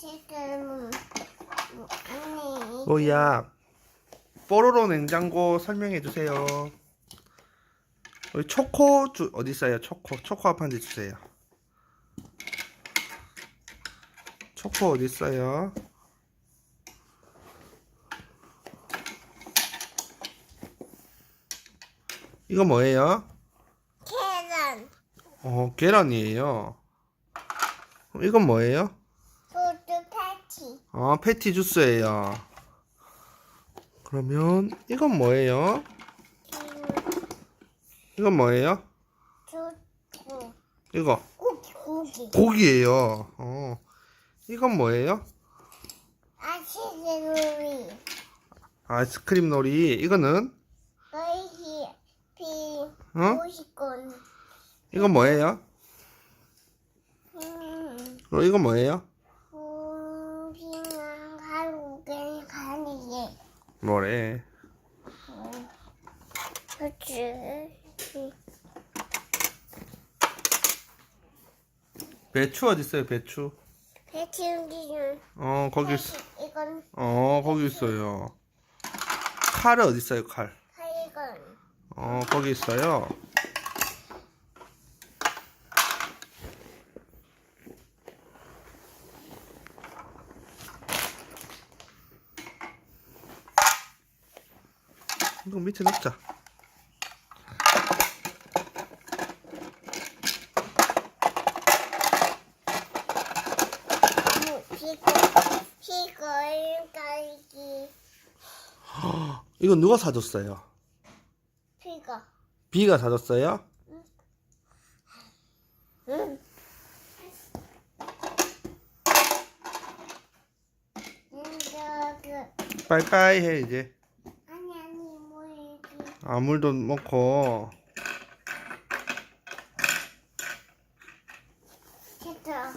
지금 아니 뭐야? 뽀로로 냉장고 설명해 주세요. 여기 초코 어디 있어요? 초코 아빠한테 주세요. 초코 어디 있어요? 이거 뭐예요? 계란 계란이에요. 이건 뭐예요? 소주 패티 패티 주스예요. 그러면 이건 뭐예요? 이건 뭐예요? 주고 이거 고기 고기예요. 이건 뭐예요? 아치즈루이 아이스크림 놀이. 이거는 너희 비 어? 오시건 이건 뭐예요? 이건 뭐예요? 비난 가루게 가니게 뭐래? 그치 배추 어디 있어요? 배추. 패티 음식은 거기 있어. 이건 거기 있어요. 칼 어디 있어요? 칼. 이건 거기 있어요. 이거 밑에 넣자. 피걸 딸기 이거 누가 사줬어요? 피거 비가 사줬어요? 응. 빠이빠이 해 이제. 아니 뭐이지 물도 먹고. 됐다